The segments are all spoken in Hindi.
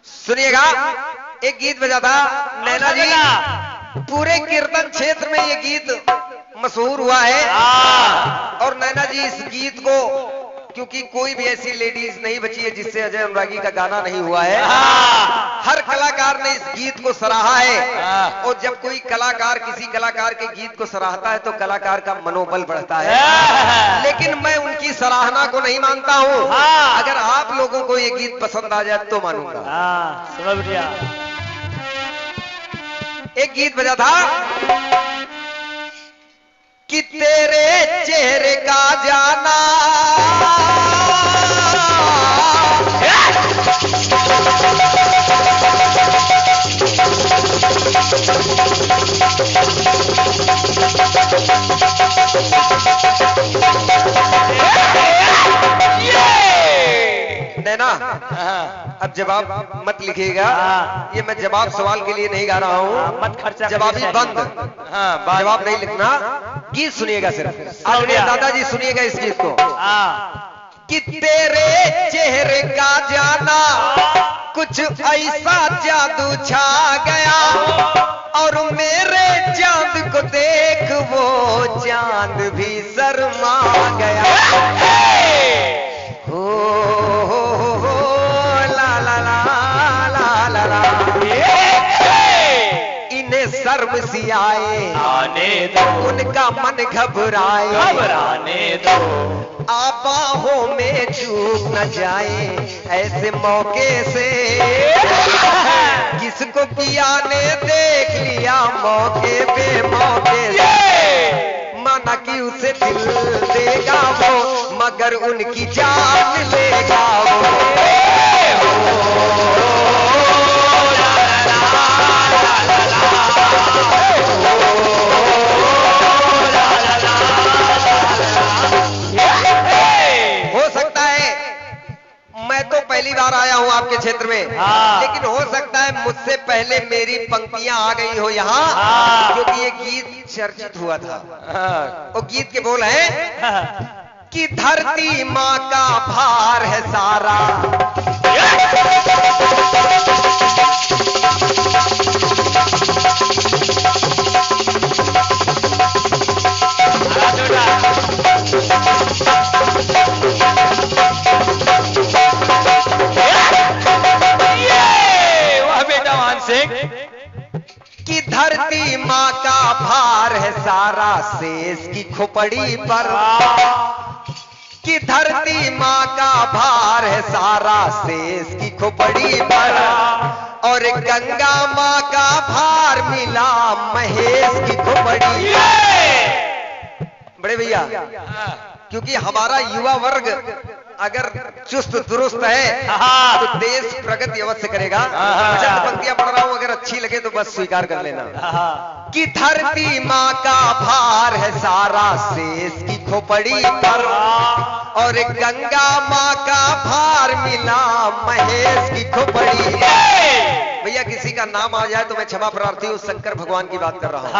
सुनिएगा, एक गीत बजा था नैना जी, पूरे कीर्तन क्षेत्र में ये गीत मशहूर हुआ है। और नैना जी इस गीत को, क्योंकि कोई भी ऐसी लेडीज नहीं बची है जिससे अजय अनुरागी का गाना नहीं हुआ है, हर कलाकार ने इस गीत को सराहा है। और जब कोई कलाकार किसी कलाकार के गीत को सराहता है तो कलाकार का मनोबल बढ़ता है। लेकिन मैं उनकी सराहना को नहीं मानता हूं, अगर आप लोगों को ये गीत पसंद आ जाए तो मानूंगा। समझ गया। एक गीत बजा था कि तेरे चेहरे का जाना नैना, अब जवाब मत लिखिएगा, ये मैं जवाब सवाल के लिए नहीं गा रहा हूँ, मत खर्चा, जवाबी बंद। जवाब नहीं लिखना, गीत सुनिएगा सिर्फ। आपने दादाजी सुनिएगा इस गीत को। कि तेरे चेहरे का जाना कुछ ऐसा जादू छा गया, और मेरे चांद को देख वो चांद भी शर्मा गया। हो ला ला ला ला ला ला, इन्हें शर्म सी आए आने दो, उनका मन घबराए, घबराने दो, बाहों में चूक न जाए ऐसे मौके से। किसको किया ने देख लिया मौके पे मौके से, माना कि उसे दिल देगा वो मगर उनकी जान लेगा वो। तो पहली बार आया हूं आपके क्षेत्र में, लेकिन हो सकता है मुझसे पहले मेरी पंक्तियां आ गई हो यहाँ, क्योंकि ये गीत चर्चित हुआ था। और गीत के बोल हैं कि धरती माँ का भार है सारा, कि धरती माँ का भार है सारा शेष की खोपड़ी पर, कि धरती माँ का भार है सारा शेष की खोपड़ी पर, और गंगा माँ का भार मिला महेश की खोपड़ी। बड़े भैया, क्योंकि हमारा युवा वर्ग अगर चुस्त दुरुस्त है तो देश प्रगति अवश्य करेगा। चंद पंक्तियां पढ़ रहा हूं, अगर अच्छी लगे तो बस स्वीकार कर लेना। कि धरती माँ का भार है सारा शेष की खोपड़ी पर, और गंगा माँ का भार मिला महेश की खोपड़ी। भैया किसी का नाम आ जाए तो मैं क्षमा प्रार्थी हूँ, शंकर भगवान की बात कर रहा हूँ।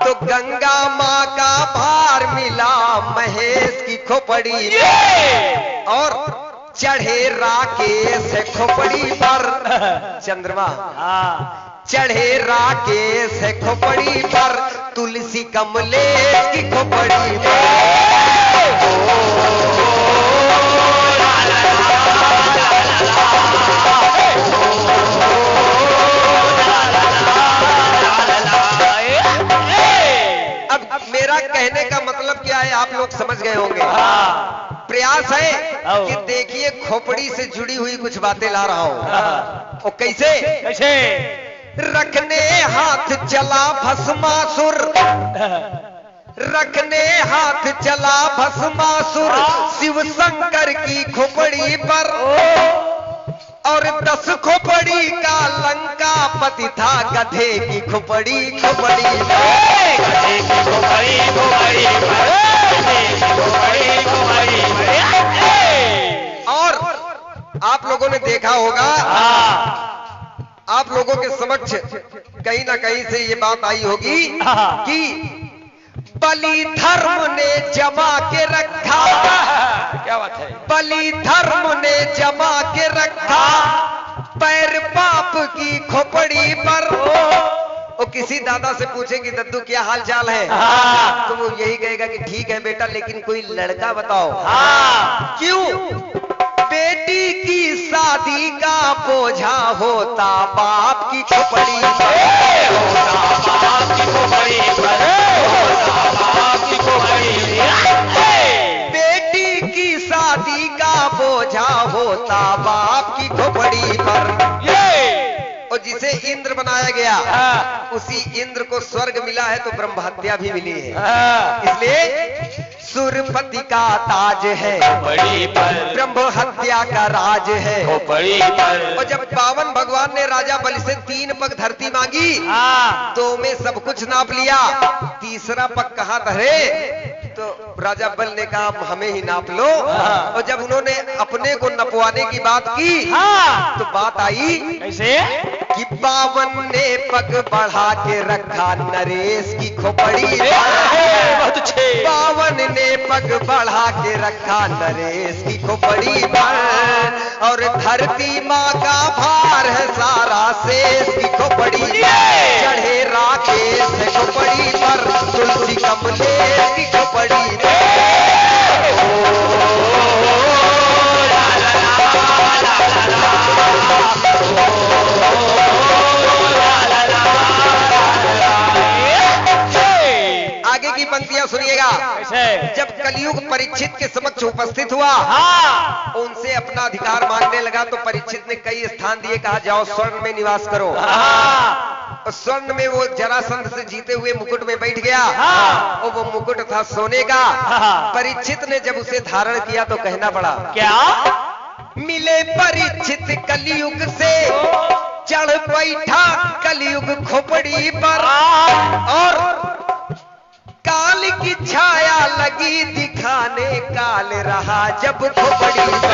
तो गंगा माँ का भार मिला महेश की खोपड़ी, और चढ़े राकेश है खोपड़ी पर चंद्रमा, चढ़े राकेश है खोपड़ी पर तुलसी कमलेश की खोपड़ी पर। अब मेरा कहने का मतलब क्या है आप लोग समझ गए होंगे। प्रयास है कि देखिए खोपड़ी से जुड़ी हुई कुछ बातें ला रहा हूं। और कैसे कैसे रखने हाथ चला भस्मासुर, रखने हाथ चला भस्मासुर शिव शंकर की खोपड़ी पर, और 10 खोपड़ी का लंका पति था गधे की खोपड़ी खोपड़ी, गधे की खोपड़ी खोपड़ी और आप लोगों ने देखा होगा, आप लोगों के समक्ष कहीं ना कहीं से ये बात आई होगी कि बलि धर्म ने जमा के रखा, क्या बात है, बलि धर्म ने जमा के रखा, पैर की खोपड़ी पर। वो किसी दादा से पूछेंगे दद्दू क्या हाल चाल है, हाँ। तो वो यही कहेगा कि ठीक है बेटा, लेकिन कोई लड़का बताओ। हाँ। क्यों? बेटी की शादी का बोझा होता बाप की खोपड़ी पर। होता बाप की खोपड़ी पर, होता बाप की खोपड़ी पर। बेटी की शादी का बोझा होता बाप की खोपड़ी पर। और जिसे इंद्र बनाया गया, उसी इंद्र को स्वर्ग मिला है तो ब्रह्म हत्या भी मिली है। इसलिए सुरपति का ताज है खोपड़ी पर, ब्रह्म हत्या का राज है। खोपड़ी पर। और जब पावन भगवान ने राजा बलि से 3 पग धरती मांगी, 2 में सब कुछ नाप लिया, तीसरा पग कहाँ धरे? तो राजा बल ने कहा हमें ही नाप लो। और जब उन्होंने अपने को नपवाने की बात की, तो बात आई कैसे? कि 52 ने पग बढ़ा के रखा नरेश की खोपड़ी। बहुत अच्छे। 52 ने पग बढ़ा के रखा नरेश की खोपड़ी पर। और धरती माँ का भार है सारा शेष की खोपड़ी पर। चढ़े राकेश खोपड़ी पर, तुलसी कमलेश की खोपड़ी पर। आगे की पंक्तियां सुनिएगा। जब कलयुग परीक्षित के समक्ष उपस्थित हुआ, उनसे अपना अधिकार मांगने लगा, तो परीक्षित ने कई स्थान दिए, कहा जाओ स्वर्ण में निवास करो। और स्वर्ण में वो जरासंध से जीते हुए मुकुट में बैठ गया। और वो मुकुट था सोने का। परीक्षित ने जब उसे धारण किया तो कहना पड़ा, क्या? मिले परीक्षित कलयुग से, चढ़ बैठा कलयुग खोपड़ी पर। और काल की छाया लगी दिखाने, काल रहा जब खोपड़ी पर।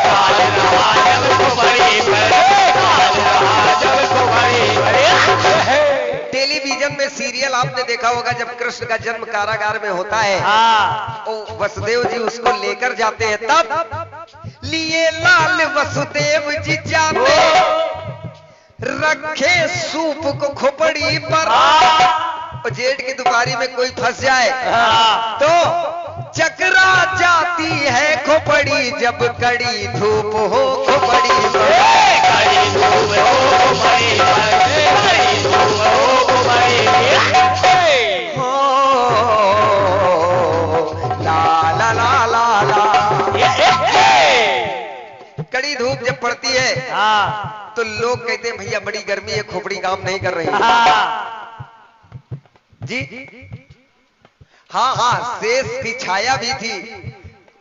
काल रहा जब खोपड़ी पर, काल रहा जब खोपड़ी पर। टेलीविजन में सीरियल आपने देखा होगा, जब कृष्ण का जन्म कारागार में होता है, तो वसुदेव जी उसको लेकर जाते हैं, तब लिए लाल वसुदेव जी जाते, रखे सूप को खोपड़ी पर। जेठ की दुपारी में कोई फंस जाए तो चकरा जाती है खोपड़ी, जब कड़ी धूप हो खोपड़ी पर। कड़ी धूप हो खोपड़ी पर, कड़ी धूप हो खोपड़ी पर। ला ला ला ला ला। कड़ी धूप जब पड़ती है तो लोग कहते हैं भैया बड़ी गर्मी है, खोपड़ी काम नहीं कर रही जी। हाँ हाँ, शेष की छाया भी थी।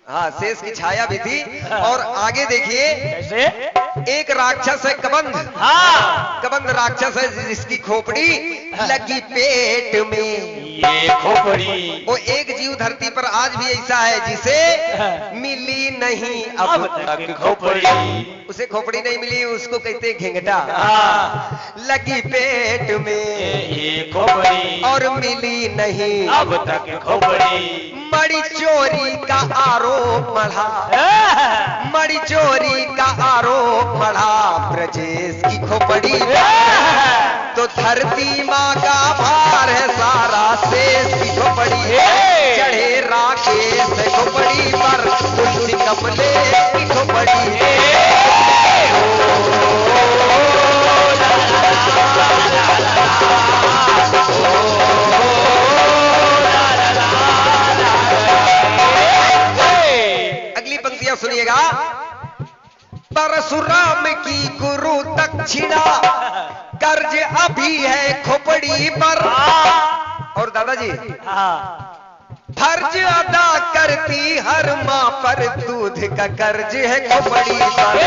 हाँ, शेष की छाया भी थी। और आगे देखिए, कैसे? एक राक्षस है कबंध। कबंध राक्षस है जिसकी खोपड़ी लगी पेट में। ये खोपड़ी। वो एक जीव धरती पर आज भी ऐसा है जिसे मिली नहीं अब तक खोपड़ी। उसे खोपड़ी नहीं मिली, उसको कहते घेंगटा। लगी पेट में ये खोपड़ी, और मिली नहीं अब तक खोपड़ी। मड़ी चोरी का आरोप मढ़ा, मड़ी चोरी का आरोप मढ़ा ब्रजेश की खोपड़ी। तो धरती माँ का भार है सारा शेष की खोपड़ी। चढ़े राकेश खोपड़ी पर, तुलसी कमलेश की खोपड़ी। अगली पंक्तियां सुनिएगा। परशुराम की गुरु दक्षिणा, कर्ज अभी है खोपड़ी पर। और दादाजी फर्ज अदा करती हर माँ पर, दूध का कर्ज है खोपड़ी पर।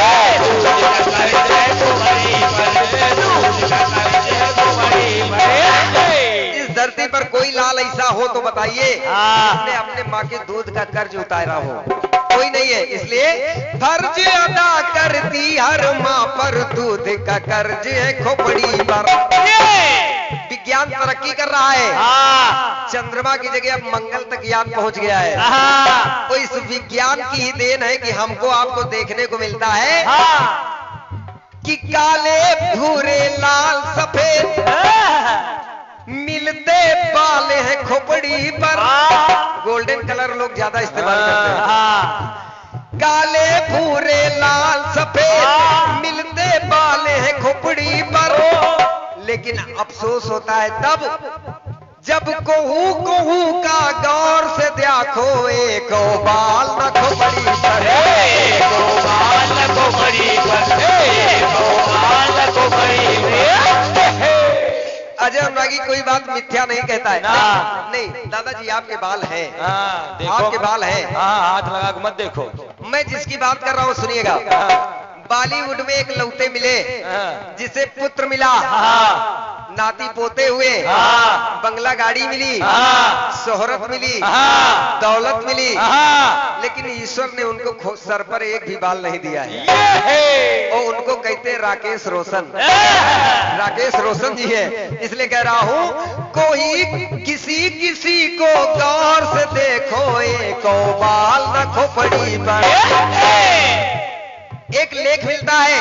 इस धरती पर कोई लाल ऐसा हो तो बताइए जिसने अपने माँ के दूध का कर्ज उतारा हो? कोई नहीं है। इसलिए फर्ज अदा करती हर माँ पर, दूध का कर्ज है खोपड़ी पर। विज्ञान तरक्की कर रहा है, चंद्रमा की जगह अब मंगल तक यान पहुंच गया है। तो इस विज्ञान की ही देन है कि हमको आपको देखने को मिलता है कि काले भूरे लाल सफेद मिलते बाल है खोपड़ी पर। गोल्डन कलर लोग ज्यादा इस्तेमाल करते हैं। काले भूरे लाल सफेद मिलते बाल है खोपड़ी पर। लेकिन अफसोस होता है तब जब कोहू कोहू का गौर से देखो एक बाल न खोपड़ी पर। बाल न खोपड़ी पर, बाल न खोपड़ी पर। अजय अनुरागी कोई बात मिथ्या नहीं कहता है। ना। नहीं दादाजी आपके बाल हैं। देखो आपके बाल हैं। हाथ लगा के मत देखो। मैं जिसकी बात कर रहा हूं सुनिएगा। बॉलीवुड में एक लौटे मिले जिसे पुत्र मिला, नाती पोते हुए, बंगला गाड़ी मिली, शोहरत मिली, दौलत मिली, लेकिन ईश्वर ने उनको सर पर एक भी बाल नहीं दिया है। और उनको कहते राकेश रोशन। राकेश रोशन जी है। इसलिए कह रहा हूं कोई किसी किसी को गौर से देखो एक बाल न खोपड़ी पर। एक लेख मिलता है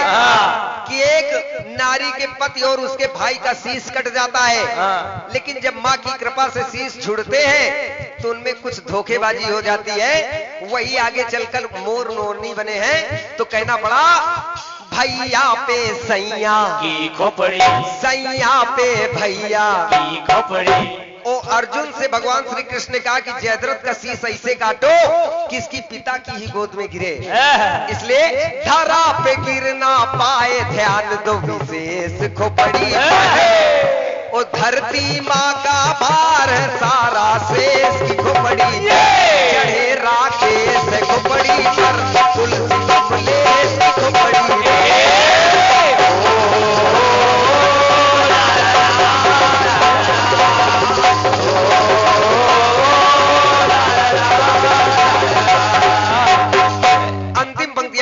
कि एक नारी के पति और उसके भाई का शीश कट जाता है, लेकिन जब माँ की कृपा से शीश छुड़ते हैं तो उनमें कुछ धोखेबाजी हो जाती है। वही आगे चलकर मोर मोरनी बने हैं। तो कहना पड़ा भैया पे सैया की खोपड़ी, सैया पे भैया की खोपड़ी। ओ अर्जुन से भगवान श्री कृष्ण ने कहा कि जयद्रथ का शीश ऐसे काटो कि इसकी पिता की ही गोद में गिरे। इसलिए धरा पे गिरना पाए ध्यान दो विशेष खोपड़ी। ओ धरती माँ का भार है सारा शेष की खोपड़ी। चढ़े राकेश खोपड़ी पर तुलसी कमलेश की खोपड़ी।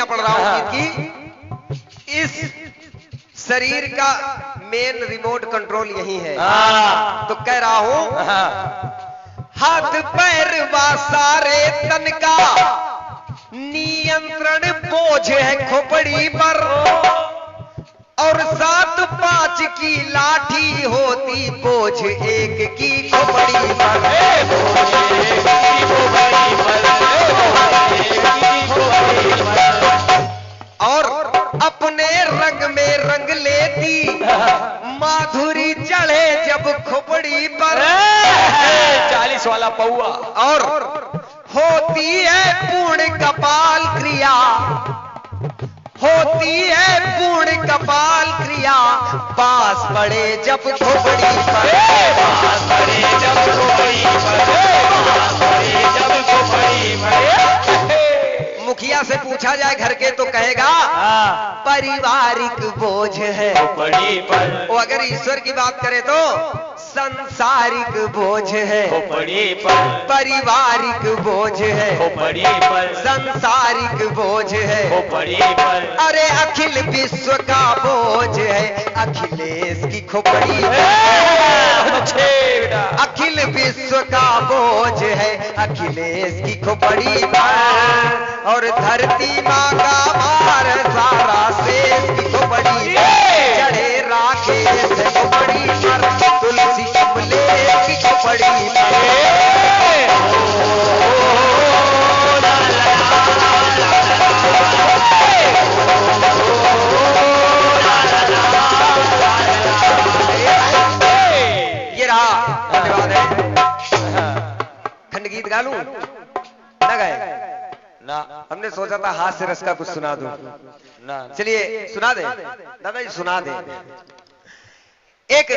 पढ़ रहा हूं कि इस शरीर का मेन रिमोट कंट्रोल यही है। तो कह रहा हूं हाथ पैर व सारे तन का नियंत्रण बोझ है खोपड़ी पर। और 7-5 की लाठी होती बोझ एक की खोपड़ी पर। और अपने रंग में रंग लेती माधुरी चढ़े जब खोपड़ी पर। 40 वाला पौआ। और होती है पूर्ण कपाल क्रिया, होती है पूर्ण कपाल क्रिया पास पड़े जब खोपड़ी पर। पास पड़े जब खोपड़ी पर, पास पड़े जब खोपड़ी पर। मुखिया से पूछा जाए घर के तो कहेगा पारिवारिक बोझ है खोपड़ी पर। वो अगर ईश्वर की बात करे तो संसारिक बोझ है खोपड़ी पर। पारिवारिक बोझ है खोपड़ी पर। संसारिक बोझ है खोपड़ी पर। अरे अखिल विश्व का बोझ है अखिलेश की खोपड़ी। अखिल विश्व का बोझ है अखिलेश की खोपड़ी पर। और धरती माँ का भार सारा शेष की खोपड़ी। चढ़े राकेश खोपड़ी पर तुलसी कमलेश की खोपड़ी पर। ये रहा। धन्यवाद है। खंड गीत गा लूं ना गाए ना। हमने सोचा था हास्य रस का कुछ सुना दूं ना। चलिए सुना दे दादाजी सुना दे। एक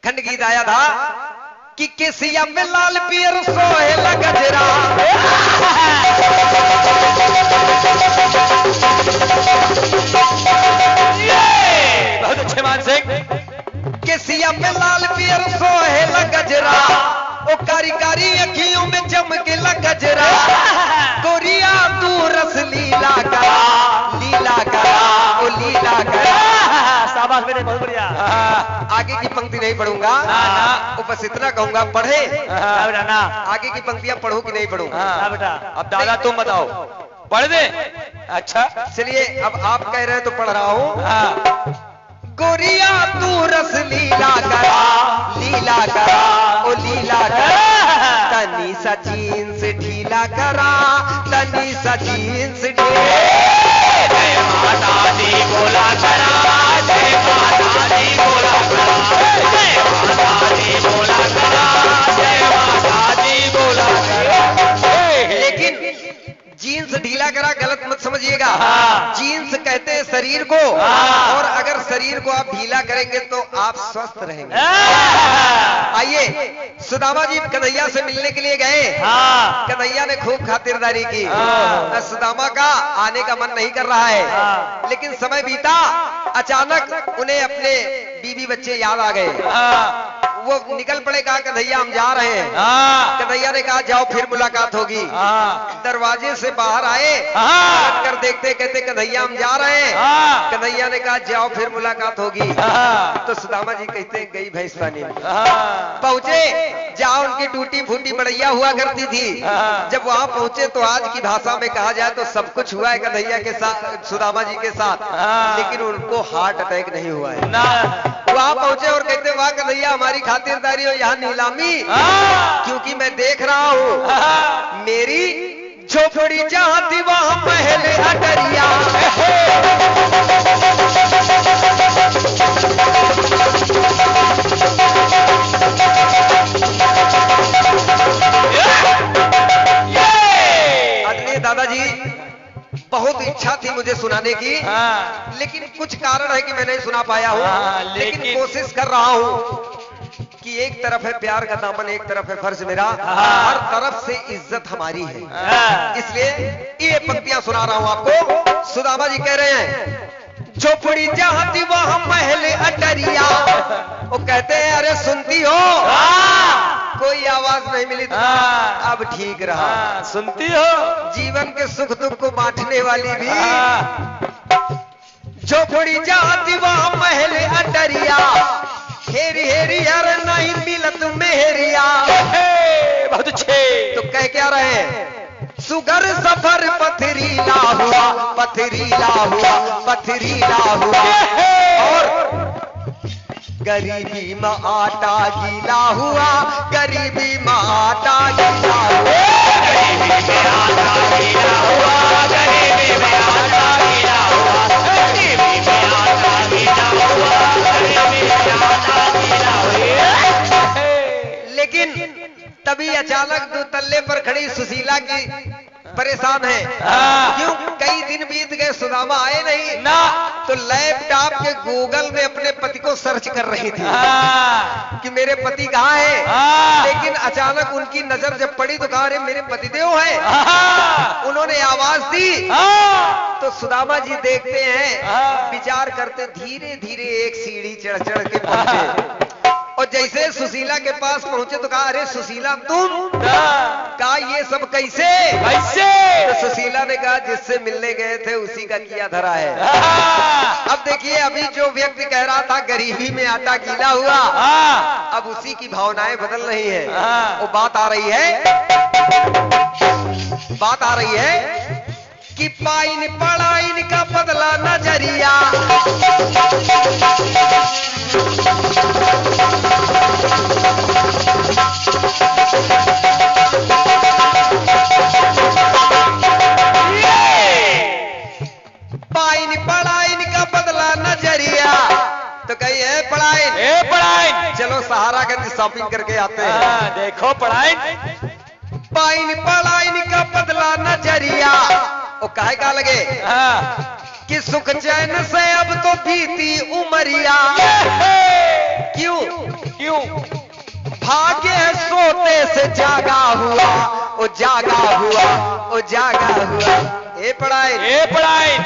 खंड गीत आया था कि केसिया में लाल पियर सोहेला गजरा। बहुत अच्छे मानसिक। केसिया में लाल पियर सोहेला गजरा। ओ कारी कारी अखियों में चमकेला गजरा। गोरिया तू रस लीला करा, लीला करा, ओ लीला करा। शाबाश बेटे, बहुत बढ़िया। आगे की पंक्ति नहीं पढ़ूंगा, वो बस इतना कहूंगा पढ़े। ना। आगे की पंक्तियां पढ़ो कि नहीं पढ़ूं? बेटा अब दादा तुम बताओ। पढ़ दे। अच्छा चलिए अब आप कह रहे हैं तो पढ़ रहा हूँ। हाँ गोरिया तू रस लीला करा, लीला करा, ओ लीला करा, तनी सा जीन्स ढीला करा, तनी सा जीन्स ढीला। जय माता दी बोला करा, जय माता दी बोला करा, जय माता दी बोला करा, जय माता दी बोला करा। लेकिन जीन्स ढीला करा गलत मत समझिएगा। हाँ। जीन्स कहते हैं शरीर को, हाँ। और अगर शरीर को आप ढीला करेंगे तो आप स्वस्थ रहेंगे। आइए, सुदामा जी कन्हैया से मिलने के लिए गए। हाँ। कन्हैया ने खूब खातिरदारी की। हाँ। सुदामा का आने का मन नहीं कर रहा है। हाँ। लेकिन समय बीता, अचानक उन्हें अपने बीवी बच्चे याद आ गए। हाँ। वो निकल पड़े, कहा कन्हैया हम जा रहे हैं। हाँ। कन्हैया ने कहा जाओ फिर मुलाकात होगी। हाँ। दरवाजे से बाहर आए, हाँ। पलट कर देखते कहते कन्हैया हम जा रहे हैं। हाँ। कन्हैया ने कहा जाओ फिर मुलाकात होगी। हाँ। तो सुदामा जी कहते हैं गई भैंस पानी में। हाँ। पहुंचे जहां उनकी टूटी फूटी बढ़ैया हुआ करती थी। हाँ। जब वहां पहुंचे तो आज की भाषा में कहा जाए तो सब कुछ हुआ है कन्हैया के साथ, सुदामा जी के साथ। हाँ। लेकिन उनको हार्ट अटैक नहीं हुआ है। ना। वहां पहुंचे और कहते वाह कन्हैया हमारी खातिरदारी हो, यहाँ नीलामी। हाँ। क्योंकि मैं देख रहा हूँ हाँ। मेरी झोपड़ी जहां थी वहां महल अटरिया। आदरणीय दादाजी, बहुत इच्छा थी मुझे सुनाने की। हाँ। लेकिन कुछ कारण है कि मैं नहीं सुना पाया हूँ। हाँ, लेकिन कोशिश कर रहा हूँ कि एक तरफ है प्यार का दामन, एक तरफ है फर्ज मेरा। हाँ। हर तरफ से इज्जत हमारी है। हाँ। इसलिए ये पंक्तियां सुना रहा हूं आपको। सुदामा जी कह रहे हैं झोपड़ी जहां थी वहां महल अटरिया। वो कहते हैं अरे सुनती हो? हाँ। कोई आवाज नहीं मिली तो हाँ। अब ठीक रहा। हाँ। सुनती हो? जीवन के सुख दुख को बांटने वाली भी। हाँ। झोपड़ी जहां थी वहां महल अटरिया। हेरी हेरी यार नहीं मिलत मेहरिया। बहुत अच्छे। तो कह क्या रहे हैं? सुगर सफर पथरीला हुआ, पथरीला हुआ, पथरीला हुआ, और गरीबी में आटा गीला हुआ, गरीबी में आटा गीला हुआ, गरीबी में आटा गीला हुआ, गरीबी में आटा गीला हुआ, गरीबी में आटा गीला हुआ, गरीबी में आटा गीला हुआ। लेकिन तभी अचानक दो तल्ले पर खड़ी सुशीला की परेशान है। हाँ। क्यों? कई दिन बीत गए, सुदामा आए नहीं ना। तो लैपटॉप के गूगल में अपने पति को सर्च कर रही थी। हाँ। कि मेरे पति कहाँ है। हाँ। लेकिन अचानक उनकी नजर जब पड़ी तो कहा अरे मेरे पतिदेव है। हाँ। उन्होंने आवाज दी। हाँ। तो सुदामा जी देखते हैं, हाँ। विचार करते धीरे धीरे एक सीढ़ी चढ़ चढ़ के पहुंचे। और जैसे सुशीला के पास पहुंचे तो कहा अरे सुशीला तुम? कहा ये सब कैसे? कैसे? तो सुशीला ने कहा जिससे मिलने गए थे उसी का किया धरा है। हाँ। अब देखिए अभी जो व्यक्ति कह रहा था गरीबी में आटा गीला हुआ, हाँ। अब उसी की भावनाएं बदल रही है। हाँ। वो बात आ रही है, बात आ रही है कि पाइन पड़ाइन का बदला नजरिया। पाइन पड़ाइन का बदला नजरिया। तो कही है पड़ाइन, ए पढ़ाई। चलो सहारागंज शॉपिंग करके आते हैं। हाँ, देखो पढ़ाई। पाइन पड़ाइन का बदला नजरिया। वो काहे का लगे हाँ। कि सुख चैन से अब तो बीती उमरिया। क्यों? क्यों? भाग्य सोते से जागा हुआ, ओ जागा हुआ, ओ जागा हुआ। ए पढ़ाई, ए पढ़ाई।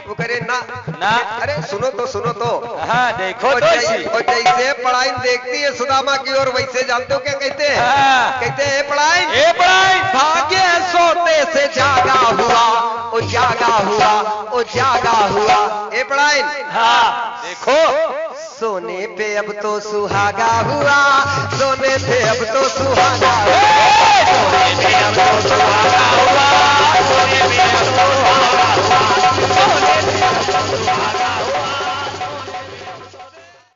वो करे ना ना। अरे सुनो तो, सुनो तो। हाँ, देखो और तो जैसे पढ़ाई देखती है सुदामा की ओर, वैसे जानते हो क्या कहते हैं? हाँ। कहते हैं पढ़ाई, ए पढ़ाई। भाग्य सोते से जागा हुआ, ओ जागा हुआ, ओ जागा हुआ। ए पढ़ाई, हाँ। देखो सोने पे अब तो सुहागा हुआ, सोने पे अब तो सुहागा हुआ, सोने पे अब तो सुहागा हुआ, सोने पे अब तो सुहागा हुआ, सोने पे अब तो सुहागा